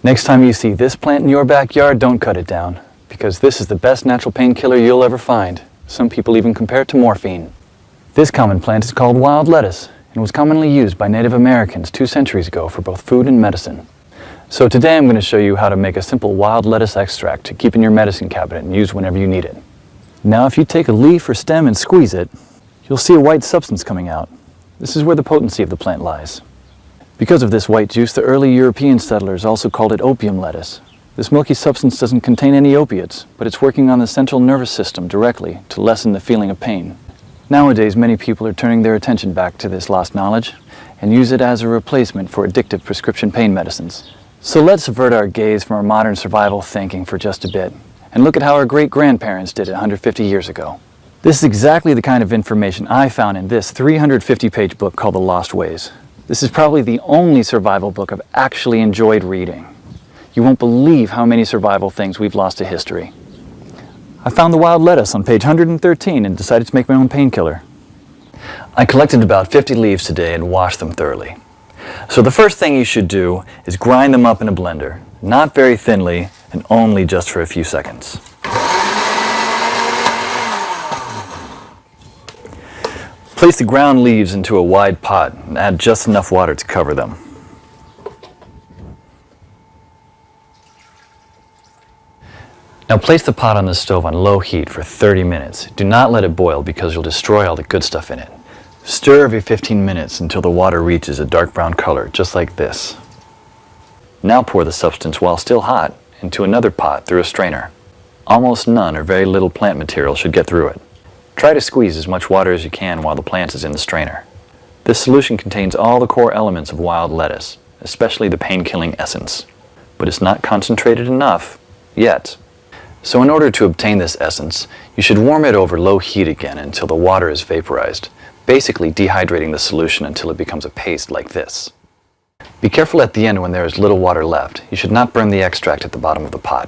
Next time you see this plant in your backyard, don't cut it down, because this is the best natural painkiller you'll ever find. Some people even compare it to morphine. This common plant is called wild lettuce and was commonly used by Native Americans 2 centuries ago for both food and medicine. So today I'm going to show you how to make a simple wild lettuce extract to keep in your medicine cabinet and use whenever you need it. Now if you take a leaf or stem and squeeze it, you'll see a white substance coming out. This is where the potency of the plant lies. Because of this white juice, the early European settlers also called it opium lettuce. This milky substance doesn't contain any opiates, but it's working on the central nervous system directly to lessen the feeling of pain. Nowadays, many people are turning their attention back to this lost knowledge and use it as a replacement for addictive prescription pain medicines. So let's avert our gaze from our modern survival thinking for just a bit and look at how our great-grandparents did it 150 years ago. This is exactly the kind of information I found in this 350-page book called The Lost Ways. This is probably the only survival book I've actually enjoyed reading. You won't believe how many survival things we've lost to history. I found the wild lettuce on page 113 and decided to make my own painkiller. I collected about 50 leaves today and washed them thoroughly. So the first thing you should do is grind them up in a blender, not very thinly and only just for a few seconds. Place the ground leaves into a wide pot and add just enough water to cover them. Now place the pot on the stove on low heat for 30 minutes. Do not let it boil because you'll destroy all the good stuff in it. Stir every 15 minutes until the water reaches a dark brown color, just like this. Now pour the substance while still hot into another pot through a strainer. Almost none or very little plant material should get through it. Try to squeeze as much water as you can while the plant is in the strainer. This solution contains all the core elements of wild lettuce, especially the pain-killing essence. But it's not concentrated enough yet. So in order to obtain this essence, you should warm it over low heat again until the water is vaporized, basically dehydrating the solution until it becomes a paste like this. Be careful at the end when there is little water left. You should not burn the extract at the bottom of the pot.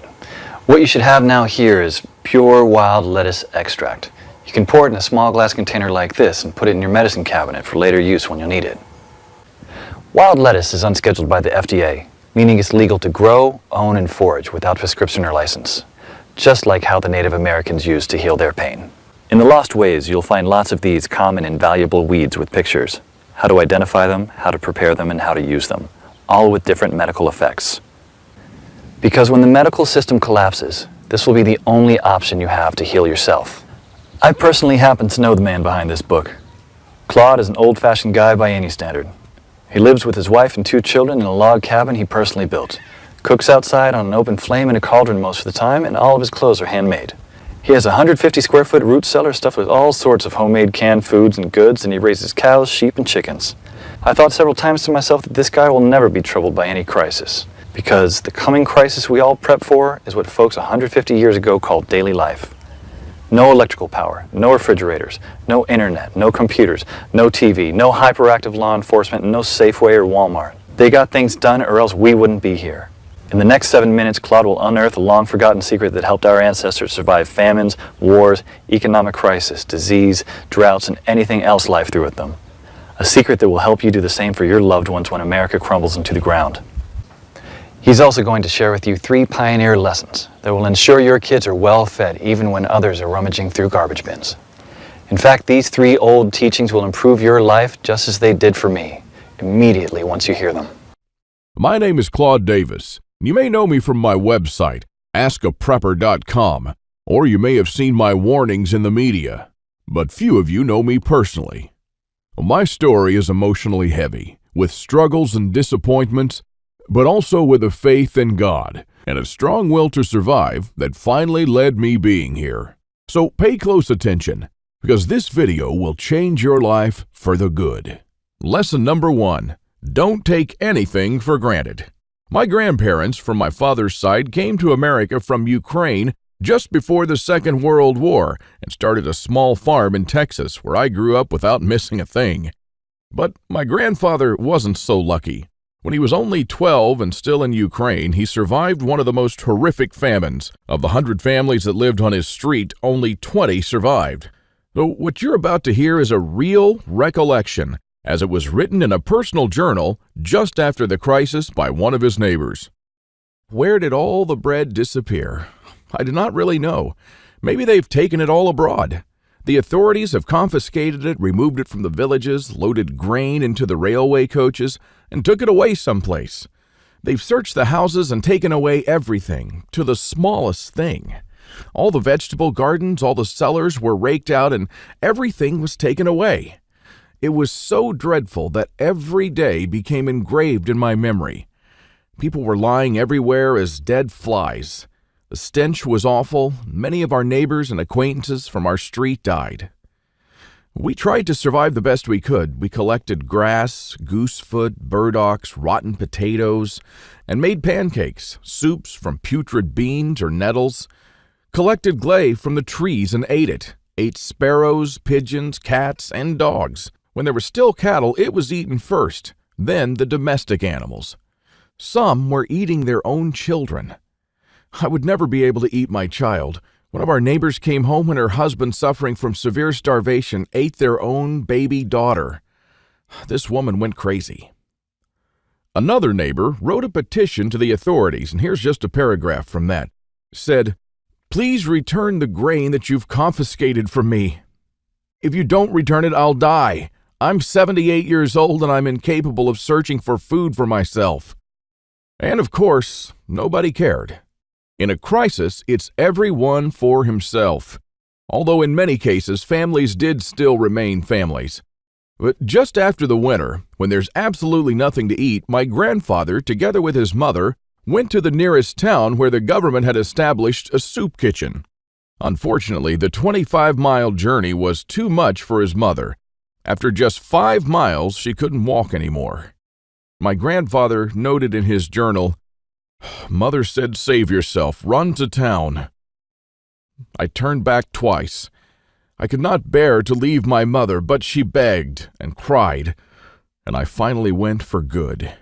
What you should have now here is pure wild lettuce extract. You can pour it in a small glass container like this and put it in your medicine cabinet for later use when you'll need it. Wild lettuce is unscheduled by the FDA, meaning it's legal to grow, own, and forage without prescription or license, just like how the Native Americans used to heal their pain. In The Lost Ways, you'll find lots of these common and valuable weeds with pictures, how to identify them, how to prepare them, and how to use them, all with different medical effects. Because when the medical system collapses, this will be the only option you have to heal yourself. I personally happen to know the man behind this book. Claude is an old-fashioned guy by any standard. He lives with his wife and 2 children in a log cabin he personally built. Cooks outside on an open flame in a cauldron most of the time, and all of his clothes are handmade. He has a 150-square-foot root cellar stuffed with all sorts of homemade canned foods and goods, and he raises cows, sheep, and chickens. I thought several times to myself that this guy will never be troubled by any crisis, because the coming crisis we all prep for is what folks 150 years ago called daily life. No electrical power, no refrigerators, no internet, no computers, no TV, no hyperactive law enforcement, and no Safeway or Walmart. They got things done or else we wouldn't be here. In the next 7 minutes, Claude will unearth a long-forgotten secret that helped our ancestors survive famines, wars, economic crisis, disease, droughts, and anything else life threw at them. A secret that will help you do the same for your loved ones when America crumbles into the ground. He's also going to share with you 3 pioneer lessons that will ensure your kids are well fed even when others are rummaging through garbage bins. In fact, these 3 old teachings will improve your life just as they did for me, immediately once you hear them. My name is Claude Davis. You may know me from my website, askaprepper.com, or you may have seen my warnings in the media, but few of you know me personally. My story is emotionally heavy, with struggles and disappointments, but also with a faith in God and a strong will to survive that finally led me being here. So pay close attention, because this video will change your life for the good. Lesson number 1, don't take anything for granted. My grandparents from my father's side came to America from Ukraine just before the Second World War and started a small farm in Texas where I grew up without missing a thing. But my grandfather wasn't so lucky. When he was only 12 and still in Ukraine, he survived one of the most horrific famines. Of the 100 families that lived on his street, only 20 survived. So what you're about to hear is a real recollection, as it was written in a personal journal just after the crisis by one of his neighbors. Where did all the bread disappear? I do not really know. Maybe they've taken it all abroad. The authorities have confiscated it, removed it from the villages, loaded grain into the railway coaches, and took it away someplace. They've searched the houses and taken away everything, to the smallest thing. All the vegetable gardens, all the cellars were raked out, and everything was taken away. It was so dreadful that every day became engraved in my memory. People were lying everywhere as dead flies. The stench was awful. Many of our neighbors and acquaintances from our street died. We tried to survive the best we could. We collected grass, goosefoot, burdocks, rotten potatoes, and made pancakes, soups from putrid beans or nettles, collected clay from the trees and ate it, ate sparrows, pigeons, cats, and dogs. When there were still cattle, it was eaten first, then the domestic animals. Some were eating their own children. I would never be able to eat my child. One of our neighbors came home when her husband, suffering from severe starvation, ate their own baby daughter. This woman went crazy. Another neighbor wrote a petition to the authorities, and here's just a paragraph from that. Said, "Please return the grain that you've confiscated from me. If you don't return it, I'll die. I'm 78 years old and I'm incapable of searching for food for myself." And of course, nobody cared. In a crisis, it's everyone for himself. Although in many cases, families did still remain families. But just after the winter, when there's absolutely nothing to eat, my grandfather, together with his mother, went to the nearest town where the government had established a soup kitchen. Unfortunately, the 25-mile journey was too much for his mother. After just 5 miles, she couldn't walk anymore. My grandfather noted in his journal, "Mother said, save yourself, run to town." I turned back twice. I could not bear to leave my mother, but she begged and cried, and I finally went for good.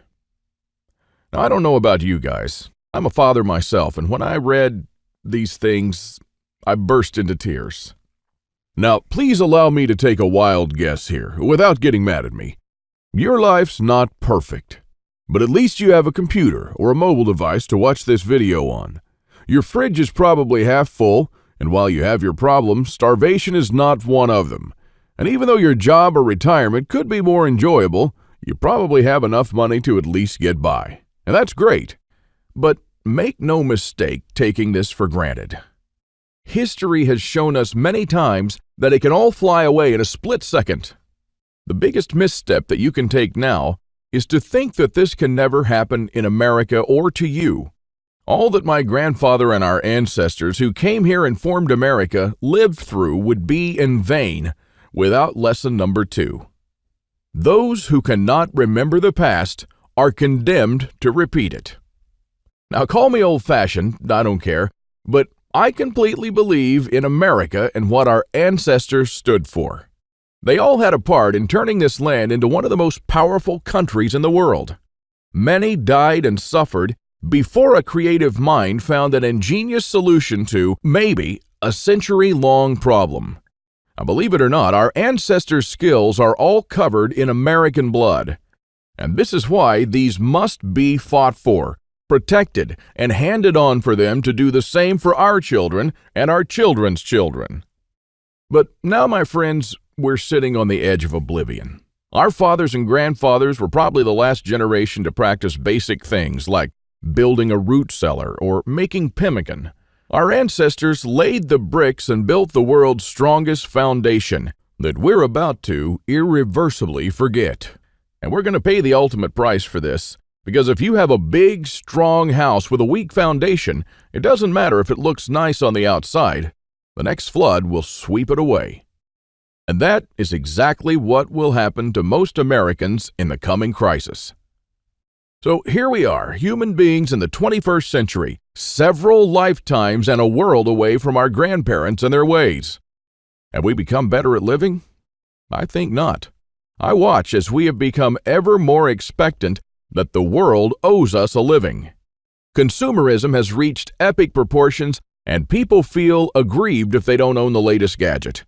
Now, I don't know about you guys. I'm a father myself, and when I read these things, I burst into tears. Now, please allow me to take a wild guess here, without getting mad at me. Your life's not perfect, but at least you have a computer or a mobile device to watch this video on. Your fridge is probably half full, and while you have your problems, starvation is not one of them. And even though your job or retirement could be more enjoyable, you probably have enough money to at least get by. And that's great. But make no mistake taking this for granted. History has shown us many times that it can all fly away in a split second. The biggest misstep that you can take now is to think that this can never happen in America or to you. All that my grandfather and our ancestors who came here and formed America lived through would be in vain without lesson number 2. Those who cannot remember the past are condemned to repeat it. Now, call me old-fashioned, I don't care, but I completely believe in America and what our ancestors stood for. They all had a part in turning this land into one of the most powerful countries in the world. Many died and suffered before a creative mind found an ingenious solution to, maybe, a century-long problem. Now, believe it or not, our ancestors' skills are all covered in American blood. And this is why these must be fought for, protected, and handed on for them to do the same for our children and our children's children. But now, my friends, we're sitting on the edge of oblivion. Our fathers and grandfathers were probably the last generation to practice basic things like building a root cellar or making pemmican. Our ancestors laid the bricks and built the world's strongest foundation that we're about to irreversibly forget. And we're going to pay the ultimate price for this, because if you have a big, strong house with a weak foundation, it doesn't matter if it looks nice on the outside. The next flood will sweep it away. And that is exactly what will happen to most Americans in the coming crisis. So here we are, human beings in the 21st century, several lifetimes and a world away from our grandparents and their ways. Have we become better at living? I think not. I watch as we have become ever more expectant that the world owes us a living. Consumerism has reached epic proportions, and people feel aggrieved if they don't own the latest gadget.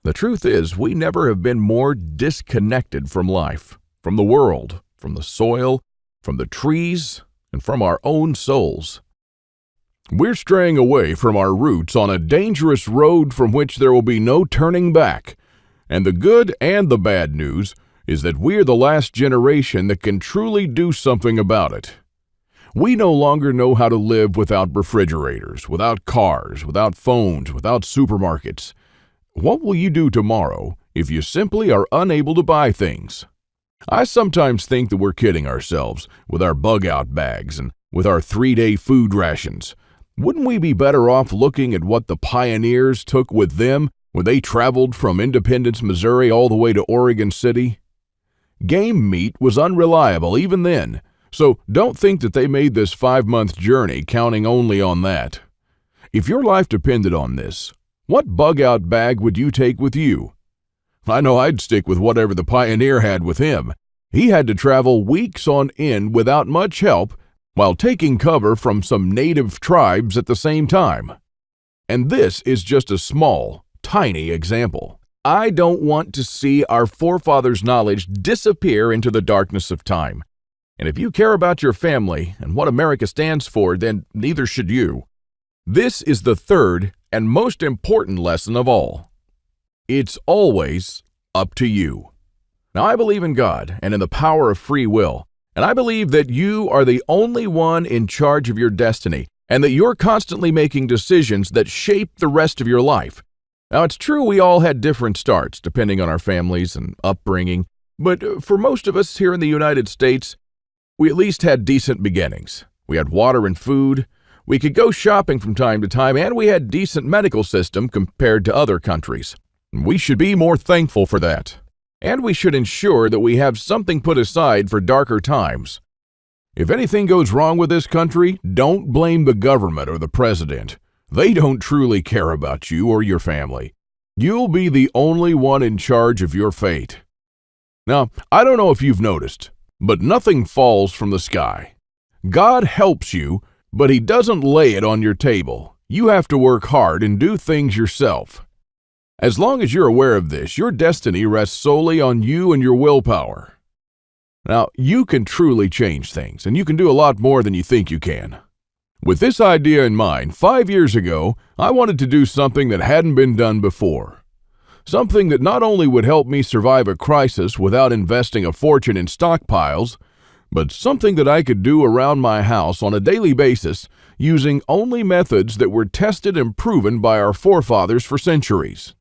The truth is, we never have been more disconnected from life, from the world, from the soil, from the trees, and from our own souls. We're straying away from our roots on a dangerous road from which there will be no turning back. And the good and the bad news is that we're the last generation that can truly do something about it. We no longer know how to live without refrigerators, without cars, without phones, without supermarkets. What will you do tomorrow if you simply are unable to buy things? I sometimes think that we're kidding ourselves with our bug-out bags and with our 3-day food rations. Wouldn't we be better off looking at what the pioneers took with them when they traveled from Independence, Missouri all the way to Oregon City? Game meat was unreliable even then, so don't think that they made this 5-month journey counting only on that. If your life depended on this, what bug-out bag would you take with you? I know I'd stick with whatever the pioneer had with him. He had to travel weeks on end without much help while taking cover from some native tribes at the same time. And this is just a small, tiny example. I don't want to see our forefathers' knowledge disappear into the darkness of time. And if you care about your family and what America stands for, then neither should you. This is the third and most important lesson of all. It's always up to you. Now, I believe in God and in the power of free will, and I believe that you are the only one in charge of your destiny, and that you're constantly making decisions that shape the rest of your life. Now, it's true we all had different starts, depending on our families and upbringing, but for most of us here in the United States, we at least had decent beginnings. We had water and food, we could go shopping from time to time, and we had a decent medical system compared to other countries. We should be more thankful for that. And we should ensure that we have something put aside for darker times. If anything goes wrong with this country, don't blame the government or the president. They don't truly care about you or your family. You'll be the only one in charge of your fate. Now, I don't know if you've noticed, but nothing falls from the sky. God helps you, but He doesn't lay it on your table. You have to work hard and do things yourself. As long as you're aware of this, your destiny rests solely on you and your willpower. Now, you can truly change things, and you can do a lot more than you think you can. With this idea in mind, 5 years ago, I wanted to do something that hadn't been done before. Something that not only would help me survive a crisis without investing a fortune in stockpiles, but something that I could do around my house on a daily basis using only methods that were tested and proven by our forefathers for centuries.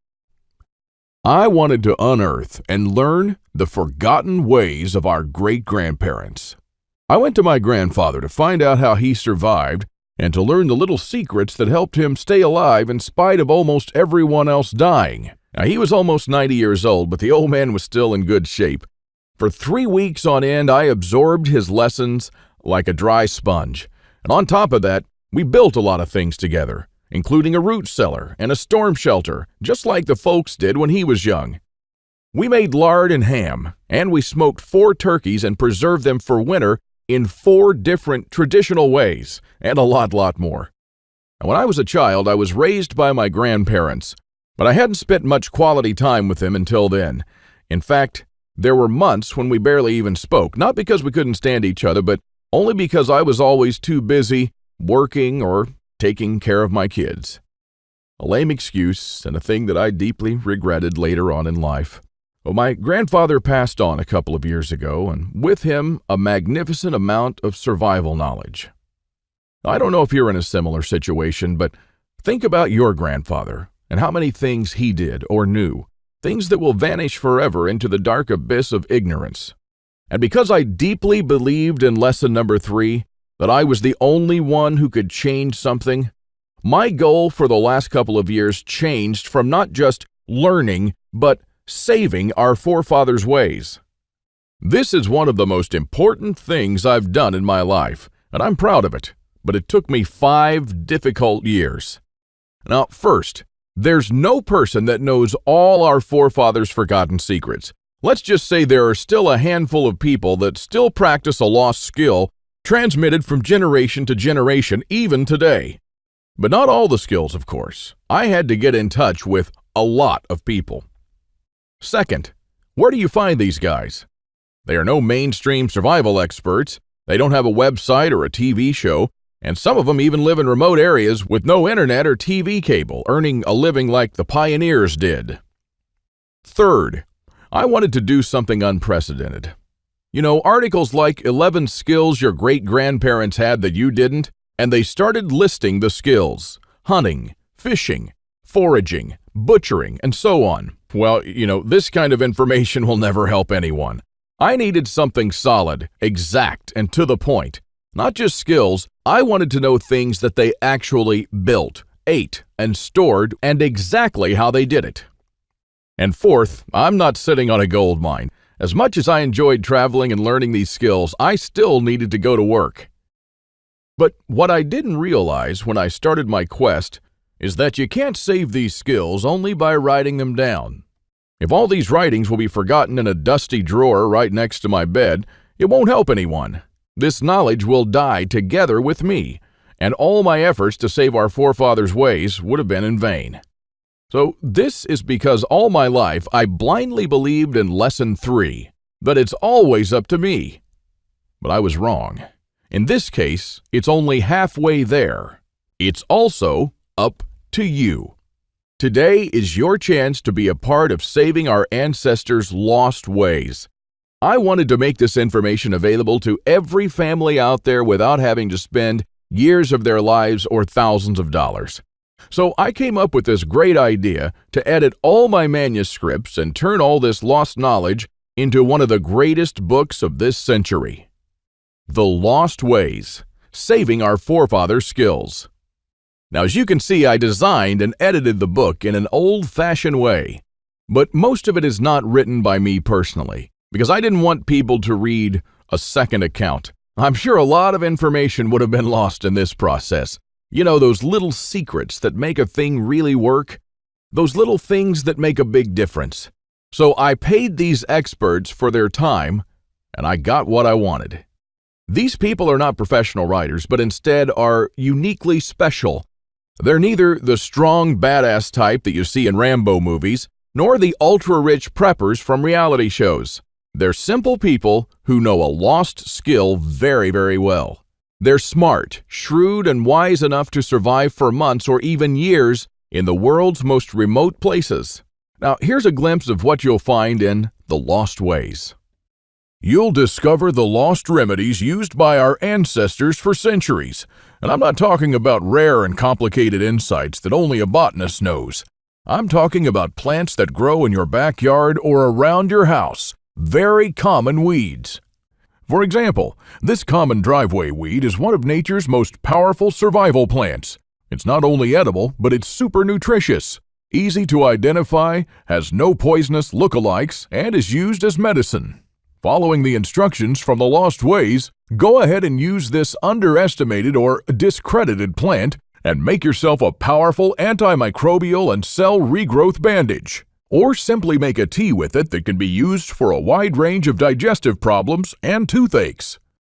I wanted to unearth and learn the forgotten ways of our great-grandparents. I went to my grandfather to find out how he survived and to learn the little secrets that helped him stay alive in spite of almost everyone else dying. Now, he was almost 90 years old, but the old man was still in good shape. For 3 weeks on end, I absorbed his lessons like a dry sponge. And on top of that, we built a lot of things together, including a root cellar and a storm shelter, just like the folks did when he was young. We made lard and ham, and we smoked 4 turkeys and preserved them for winter in 4 different traditional ways, and a lot more. And when I was a child, I was raised by my grandparents, but I hadn't spent much quality time with them until then. In fact, there were months when we barely even spoke, not because we couldn't stand each other, but only because I was always too busy working or taking care of my kids. A lame excuse and a thing that I deeply regretted later on in life. Well, my grandfather passed on a couple of years ago, and with him, a magnificent amount of survival knowledge. I don't know if you're in a similar situation, but think about your grandfather and how many things he did or knew, things that will vanish forever into the dark abyss of ignorance. And because I deeply believed in lesson number 3, that I was the only one who could change something, my goal for the last couple of years changed from not just learning, but saving our forefathers' ways. This is one of the most important things I've done in my life, and I'm proud of it, but it took me 5 difficult years. Now, first, there's no person that knows all our forefathers' forgotten secrets. Let's just say there are still a handful of people that still practice a lost skill transmitted from generation to generation, even today. But not all the skills, of course. I had to get in touch with a lot of people. Second, where do you find these guys? They are no mainstream survival experts. They don't have a website or a TV show, and some of them even live in remote areas with no internet or TV cable, earning a living like the pioneers did. Third, I wanted to do something unprecedented. You know, articles like 11 skills your great-grandparents had that you didn't, and they started listing the skills: hunting, fishing, foraging, butchering, and so on. Well, you know, this kind of information will never help anyone. I needed something solid, exact, and to the point. Not just skills, I wanted to know things that they actually built, ate, and stored, and exactly how they did it. And fourth, I'm not sitting on a gold mine. As much as I enjoyed traveling and learning these skills, I still needed to go to work. But what I didn't realize when I started my quest is that you can't save these skills only by writing them down. If all these writings will be forgotten in a dusty drawer right next to my bed, it won't help anyone. This knowledge will die together with me, and all my efforts to save our forefathers' ways would have been in vain. So this is because all my life I blindly believed in Lesson 3, that it's always up to me. But I was wrong. In this case, it's only halfway there. It's also up to you. Today is your chance to be a part of saving our ancestors' lost ways. I wanted to make this information available to every family out there without having to spend years of their lives or thousands of dollars. So I came up with this great idea to edit all my manuscripts and turn all this lost knowledge into one of the greatest books of this century. The Lost Ways, Saving Our Forefathers' Skills. Now, as you can see, I designed and edited the book in an old-fashioned way, but most of it is not written by me personally, because I didn't want people to read a second account. I'm sure a lot of information would have been lost in this process. You know, those little secrets that make a thing really work? Those little things that make a big difference. So I paid these experts for their time, and I got what I wanted. These people are not professional writers, but instead are uniquely special. They're neither the strong, badass type that you see in Rambo movies, nor the ultra-rich preppers from reality shows. They're simple people who know a lost skill very, very well. They're smart, shrewd, and wise enough to survive for months or even years in the world's most remote places. Now, here's a glimpse of what you'll find in The Lost Ways. You'll discover the lost remedies used by our ancestors for centuries. And I'm not talking about rare and complicated insights that only a botanist knows. I'm talking about plants that grow in your backyard or around your house. Very common weeds. For example, this common driveway weed is one of nature's most powerful survival plants. It's not only edible, but it's super nutritious, easy to identify, has no poisonous lookalikes, and is used as medicine. Following the instructions from The Lost Ways, go ahead and use this underestimated or discredited plant and make yourself a powerful antimicrobial and cell regrowth bandage. Or simply make a tea with it that can be used for a wide range of digestive problems and toothaches.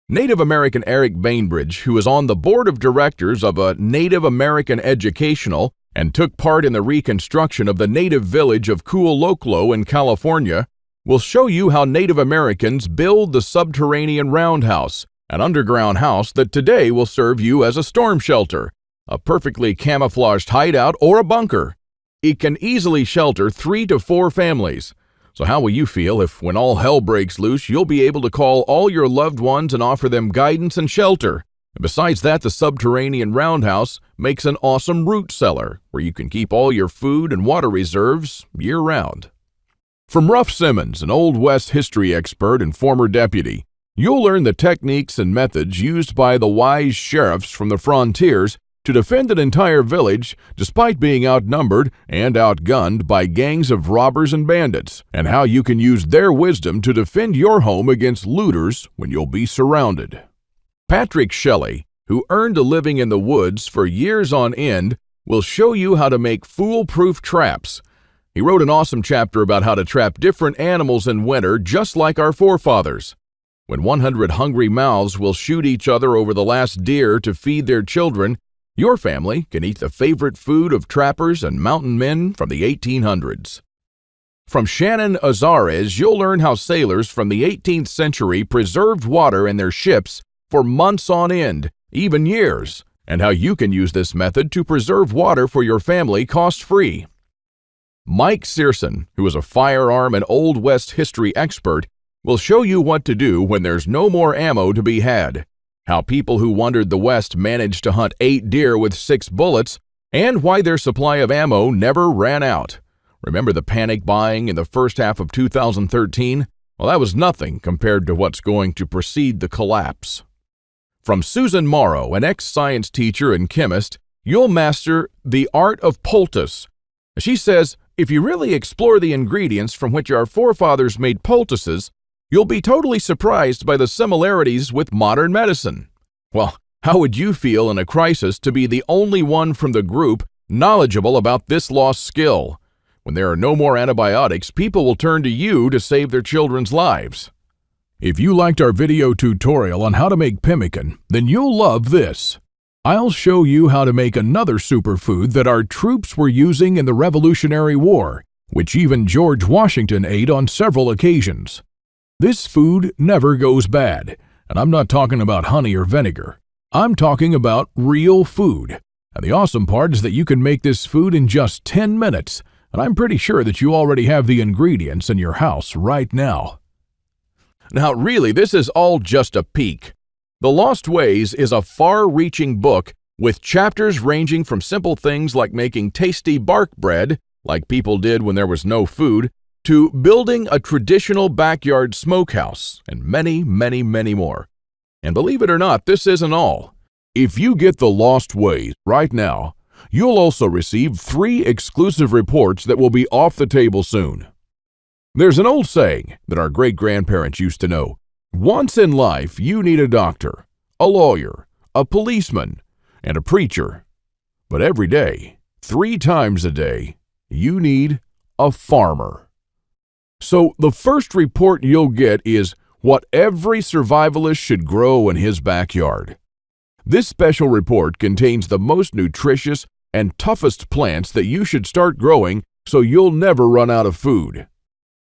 Native American Eric Bainbridge, who is on the board of directors of a Native American Educational and took part in the reconstruction of the native village of Kualoklo in California, will show you how Native Americans build the subterranean roundhouse, an underground house that today will serve you as a storm shelter, a perfectly camouflaged hideout, or a bunker. It can easily shelter 3 to 4 families. So how will you feel if, when all hell breaks loose, you'll be able to call all your loved ones and offer them guidance and shelter? And besides that, the subterranean roundhouse makes an awesome root cellar where you can keep all your food and water reserves year-round. From Ruff Simmons, an Old West history expert and former deputy, you'll learn the techniques and methods used by the wise sheriffs from the frontiers to defend an entire village despite being outnumbered and outgunned by gangs of robbers and bandits, and how you can use their wisdom to defend your home against looters when you'll be surrounded. Patrick Shelley, who earned a living in the woods for years on end, will show you how to make foolproof traps. He wrote an awesome chapter about how to trap different animals in winter just like our forefathers. When 100 hungry mouths will shoot each other over the last deer to feed their children, your family can eat the favorite food of trappers and mountain men from the 1800s. From Shannon Azares, you'll learn how sailors from the 18th century preserved water in their ships for months on end, even years, and how you can use this method to preserve water for your family cost-free. Mike Searson, who is a firearm and Old West history expert, will show you what to do when there's no more ammo to be had, how people who wandered the West managed to hunt 8 deer with 6 bullets, and why their supply of ammo never ran out. Remember the panic buying in the first half of 2013? Well, that was nothing compared to what's going to precede the collapse. From Susan Morrow, an ex-science teacher and chemist, you'll master the art of poultice. She says, if you really explore the ingredients from which our forefathers made poultices, you'll be totally surprised by the similarities with modern medicine. Well, how would you feel in a crisis to be the only one from the group knowledgeable about this lost skill? When there are no more antibiotics, people will turn to you to save their children's lives. If you liked our video tutorial on how to make pemmican, then you'll love this. I'll show you how to make another superfood that our troops were using in the Revolutionary War, which even George Washington ate on several occasions. This food never goes bad, and I'm not talking about honey or vinegar. I'm talking about real food. And the awesome part is that you can make this food in just 10 minutes, and I'm pretty sure that you already have the ingredients in your house right now. Now, really, this is all just a peek. The Lost Ways is a far-reaching book with chapters ranging from simple things like making tasty bark bread, like people did when there was no food, to building a traditional backyard smokehouse, and many, many, many more. And believe it or not, this isn't all. If you get The Lost Ways right now, you'll also receive 3 exclusive reports that will be off the table soon. There's an old saying that our great-grandparents used to know. Once in life, you need a doctor, a lawyer, a policeman, and a preacher. But every day, 3 times a day, you need a farmer. So the first report you'll get is what every survivalist should grow in his backyard. This special report contains the most nutritious and toughest plants that you should start growing so you'll never run out of food.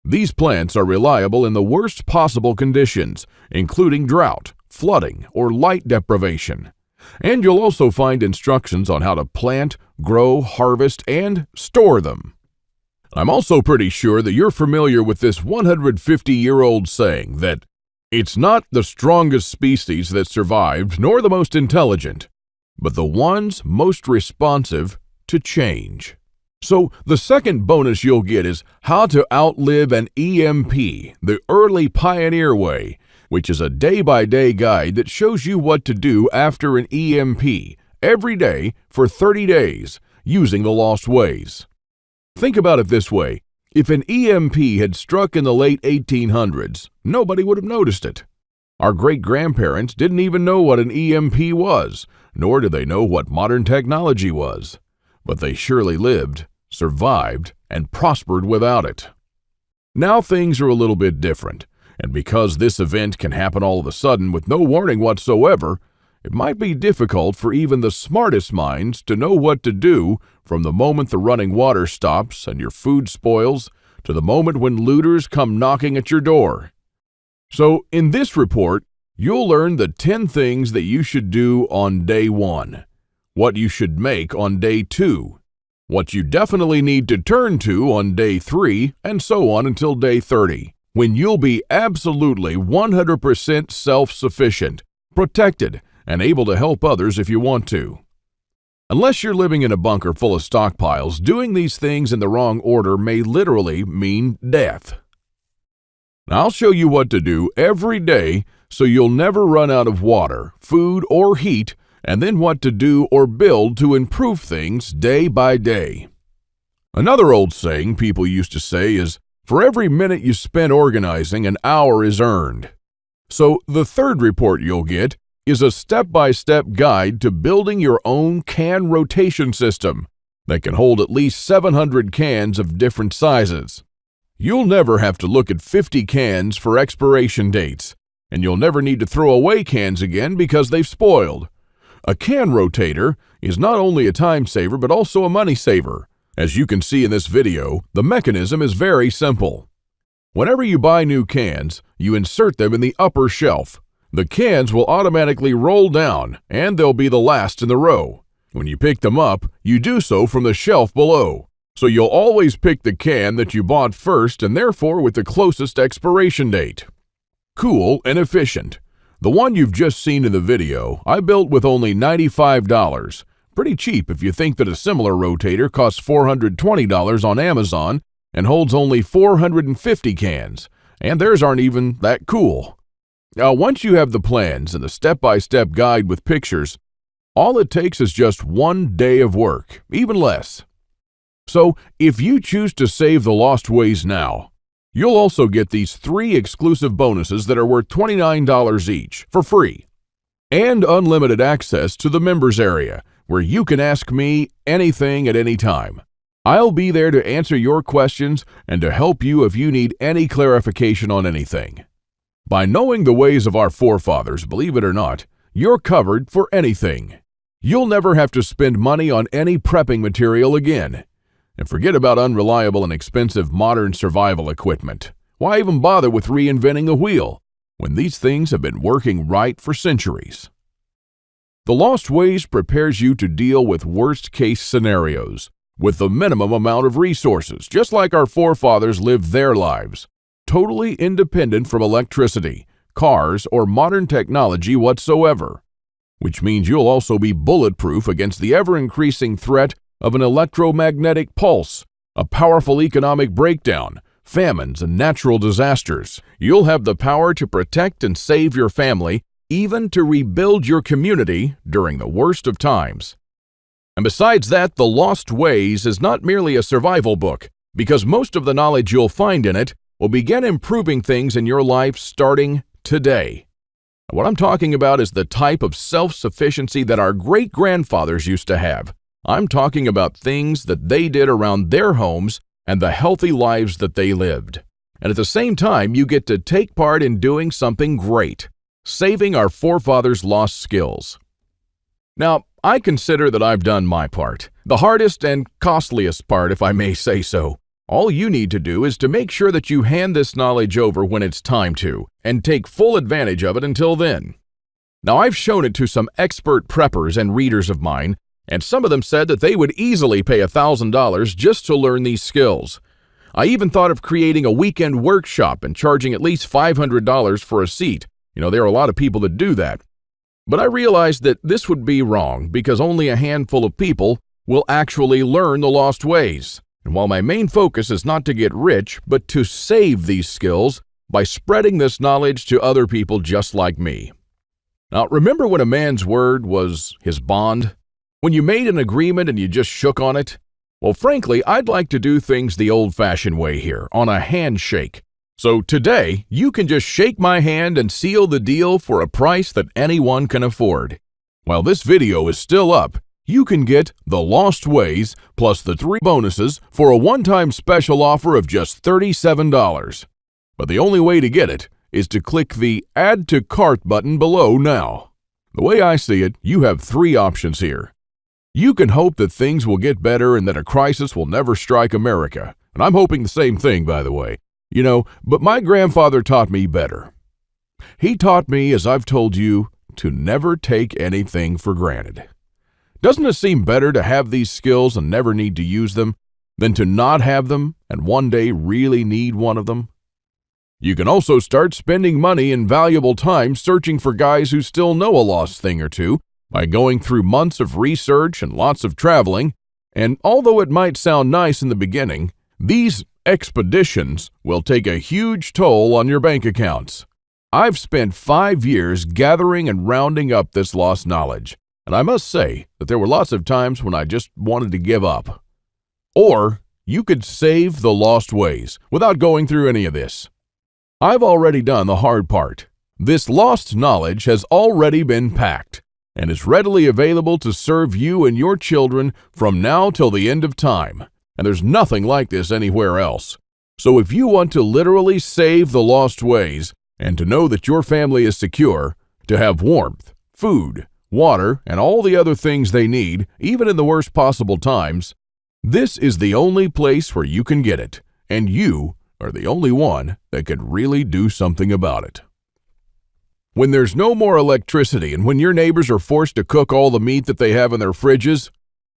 These plants are reliable in the worst possible conditions, including drought, flooding, or light deprivation. And you'll also find instructions on how to plant, grow, harvest, and store them. I'm also pretty sure that you're familiar with this 150-year-old saying that it's not the strongest species that survived, nor the most intelligent, but the ones most responsive to change. So the second bonus you'll get is how to outlive an EMP, the early pioneer way, which is a day-by-day guide that shows you what to do after an EMP every day for 30 days using the Lost Ways. Think about it this way. If an EMP had struck in the late 1800s, nobody would have noticed it. Our great-grandparents didn't even know what an EMP was, nor did they know what modern technology was. But they surely lived, survived, and prospered without it. Now things are a little bit different, and because this event can happen all of a sudden with no warning whatsoever, it might be difficult for even the smartest minds to know what to do from the moment the running water stops and your food spoils to the moment when looters come knocking at your door. So in this report, you'll learn the 10 things that you should do on day 1, what you should make on day 2, what you definitely need to turn to on day 3, and so on until day 30, when you'll be absolutely 100% self-sufficient, protected, and able to help others if you want to. Unless you're living in a bunker full of stockpiles, doing these things in the wrong order may literally mean death. Now, I'll show you what to do every day so you'll never run out of water, food, or heat, and then what to do or build to improve things day by day. Another old saying people used to say is, for every minute you spend organizing, an hour is earned. So the third report you'll get is a step-by-step guide to building your own can rotation system that can hold at least 700 cans of different sizes. You'll never have to look at 50 cans for expiration dates, and you'll never need to throw away cans again because they've spoiled. A can rotator is not only a time saver but also a money saver. As you can see in this video, the mechanism is very simple. Whenever you buy new cans, you insert them in the upper shelf, The cans will automatically roll down, and they'll be the last in the row. When you pick them up, you do so from the shelf below. So you'll always pick the can that you bought first and therefore with the closest expiration date. Cool and efficient. The one you've just seen in the video, I built with only $95. Pretty cheap if you think that a similar rotator costs $420 on Amazon and holds only 450 cans, and theirs aren't even that cool. Now, once you have the plans and the step-by-step guide with pictures, all it takes is just 1 day of work, even less. So, if you choose to save the lost ways now, you'll also get these 3 exclusive bonuses that are worth $29 each for free, and unlimited access to the members area, where you can ask me anything at any time. I'll be there to answer your questions and to help you if you need any clarification on anything. By knowing the ways of our forefathers, believe it or not, you're covered for anything. You'll never have to spend money on any prepping material again. And forget about unreliable and expensive modern survival equipment. Why even bother with reinventing the wheel when these things have been working right for centuries? The Lost Ways prepares you to deal with worst-case scenarios with the minimum amount of resources, just like our forefathers lived their lives, totally independent from electricity, cars, or modern technology whatsoever, which means you'll also be bulletproof against the ever-increasing threat of an electromagnetic pulse, a powerful economic breakdown, famines, and natural disasters. You'll have the power to protect and save your family, even to rebuild your community during the worst of times. And besides that, The Lost Ways is not merely a survival book, because most of the knowledge you'll find in it will begin improving things in your life starting today. And what I'm talking about is the type of self-sufficiency that our great-grandfathers used to have. I'm talking about things that they did around their homes and the healthy lives that they lived. And at the same time, you get to take part in doing something great, saving our forefathers' lost skills. Now, I consider that I've done my part, the hardest and costliest part, if I may say so. All you need to do is to make sure that you hand this knowledge over when it's time to, and take full advantage of it until then. Now, I've shown it to some expert preppers and readers of mine, and some of them said that they would easily pay $1,000 just to learn these skills. I even thought of creating a weekend workshop and charging at least $500 for a seat. There are a lot of people that do that. But I realized that this would be wrong because only a handful of people will actually learn the lost ways. And while my main focus is not to get rich, but to save these skills by spreading this knowledge to other people just like me. Now, remember when a man's word was his bond? When you made an agreement and you just shook on it? Well, frankly, I'd like to do things the old-fashioned way here, on a handshake. So today, you can just shake my hand and seal the deal for a price that anyone can afford. While this video is still up, you can get The Lost Ways plus the 3 bonuses for a one-time special offer of just $37. But the only way to get it is to click the Add to Cart button below now. The way I see it, you have 3 options here. You can hope that things will get better and that a crisis will never strike America. And I'm hoping the same thing, by the way. But my grandfather taught me better. He taught me, as I've told you, to never take anything for granted. Doesn't it seem better to have these skills and never need to use them than to not have them and one day really need one of them? You can also start spending money and valuable time searching for guys who still know a lost thing or two by going through months of research and lots of traveling. And although it might sound nice in the beginning, these expeditions will take a huge toll on your bank accounts. I've spent 5 years gathering and rounding up this lost knowledge, and I must say that there were lots of times when I just wanted to give up. Or you could save the lost ways without going through any of this. I've already done the hard part. This lost knowledge has already been packed and is readily available to serve you and your children from now till the end of time. And there's nothing like this anywhere else. So if you want to literally save the lost ways and to know that your family is secure, to have warmth, food, water, and all the other things they need, even in the worst possible times, this is the only place where you can get it, and you are the only one that can really do something about it. When there's no more electricity and when your neighbors are forced to cook all the meat that they have in their fridges,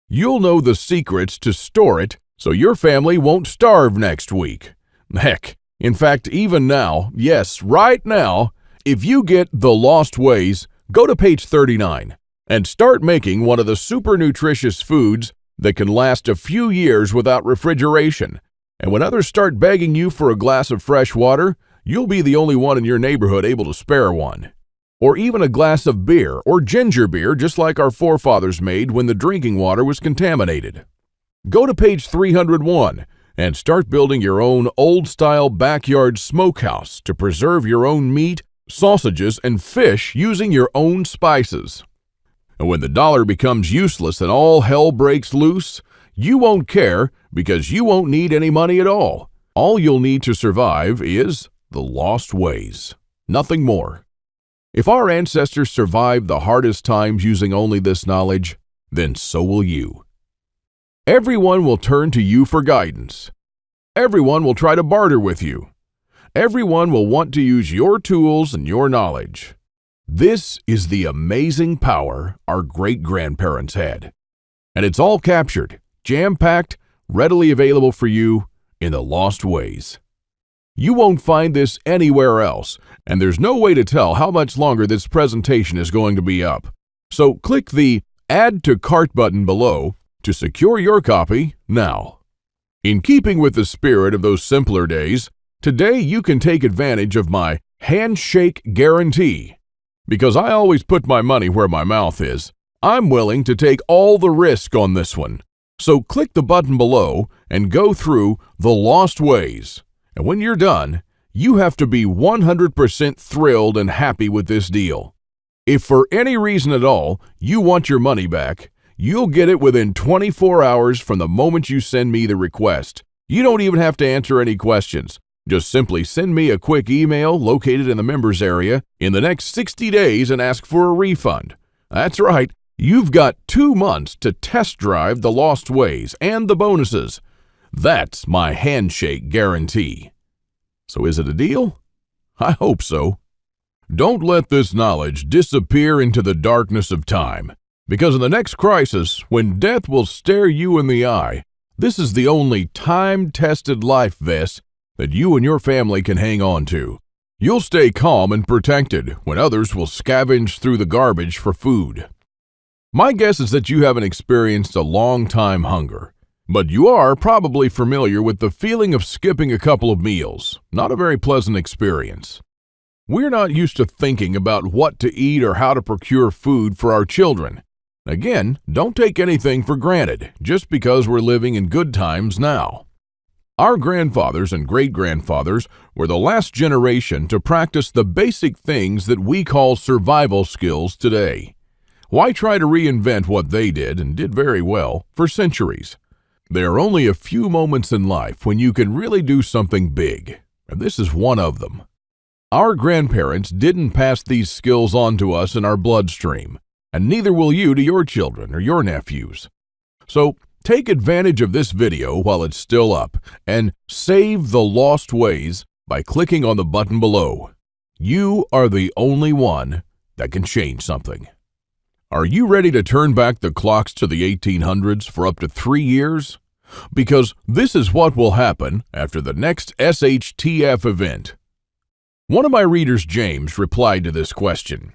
you'll know the secrets to store it so your family won't starve next week. Heck, in fact, even now, yes, right now, if you get The Lost Ways, go to page 39 and start making one of the super nutritious foods that can last a few years without refrigeration. And when others start begging you for a glass of fresh water, you'll be the only one in your neighborhood able to spare one. Or even a glass of beer or ginger beer, just like our forefathers made when the drinking water was contaminated. Go to page 301 and start building your own old-style backyard smokehouse to preserve your own meat, sausages, and fish using your own spices. And when the dollar becomes useless and all hell breaks loose, you won't care because you won't need any money at all. All you'll need to survive is The Lost Ways. Nothing more. If our ancestors survived the hardest times using only this knowledge, then so will you. Everyone will turn to you for guidance. Everyone will try to barter with you. Everyone will want to use your tools and your knowledge. This is the amazing power our great-grandparents had. And it's all captured, jam-packed, readily available for you in The Lost Ways. You won't find this anywhere else, and there's no way to tell how much longer this presentation is going to be up. So click the Add to Cart button below to secure your copy now. In keeping with the spirit of those simpler days, today you can take advantage of my handshake guarantee. Because I always put my money where my mouth is, I'm willing to take all the risk on this one. So click the button below and go through The Lost Ways. And when you're done, you have to be 100% thrilled and happy with this deal. If for any reason at all you want your money back, you'll get it within 24 hours from the moment you send me the request. You don't even have to answer any questions. Just simply send me a quick email located in the members area in the next 60 days and ask for a refund. That's right, you've got 2 months to test drive The Lost Ways and the bonuses. That's my handshake guarantee. So is it a deal? I hope so. Don't let this knowledge disappear into the darkness of time, because in the next crisis, when death will stare you in the eye, this is the only time-tested life vest that you and your family can hang on to. You'll stay calm and protected when others will scavenge through the garbage for food. My guess is that you haven't experienced a long-time hunger, but you are probably familiar with the feeling of skipping a couple of meals. Not a very pleasant experience. We're not used to thinking about what to eat or how to procure food for our children. Again, don't take anything for granted just because we're living in good times now. Our grandfathers and great-grandfathers were the last generation to practice the basic things that we call survival skills today. Why try to reinvent what they did, and did very well, for centuries? There are only a few moments in life when you can really do something big, and this is one of them. Our grandparents didn't pass these skills on to us in our bloodstream, and neither will you to your children or your nephews. So, take advantage of this video while it's still up, and save The Lost Ways by clicking on the button below. You are the only one that can change something. Are you ready to turn back the clocks to the 1800s for up to 3 years? Because this is what will happen after the next SHTF event. One of my readers, James, replied to this question.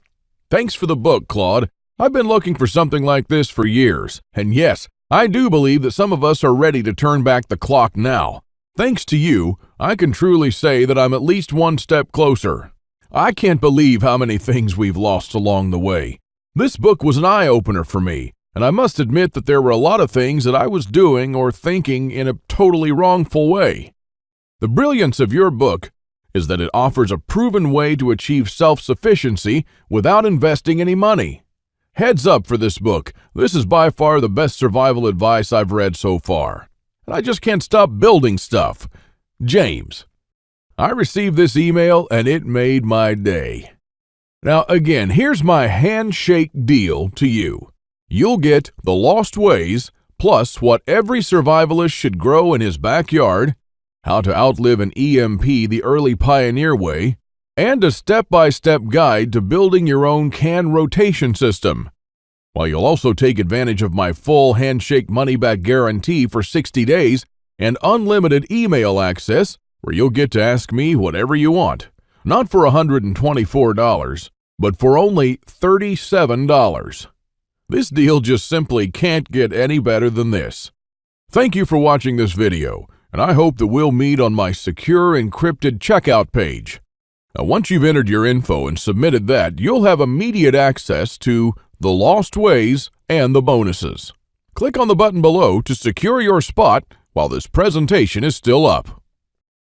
Thanks for the book, Claude. I've been looking for something like this for years, and yes, I do believe that some of us are ready to turn back the clock now. Thanks to you, I can truly say that I'm at least one step closer. I can't believe how many things we've lost along the way. This book was an eye-opener for me, and I must admit that there were a lot of things that I was doing or thinking in a totally wrongful way. The brilliance of your book is that it offers a proven way to achieve self-sufficiency without investing any money. Heads up for this book. This is by far the best survival advice I've read so far. And I just can't stop building stuff. James. I received this email and it made my day. Now again, here's my handshake deal to you. You'll get The Lost Ways, plus what every survivalist should grow in his backyard, How to Outlive an EMP the Early Pioneer Way, and a step-by-step guide to building your own can rotation system. While you'll also take advantage of my full handshake money-back guarantee for 60 days and unlimited email access where you'll get to ask me whatever you want. Not for $124, but for only $37. This deal just simply can't get any better than this. Thank you for watching this video, and I hope that we'll meet on my secure encrypted checkout page. Now, once you've entered your info and submitted that, you'll have immediate access to the lost ways and the bonuses. Click on the button below to secure your spot while this presentation is still up.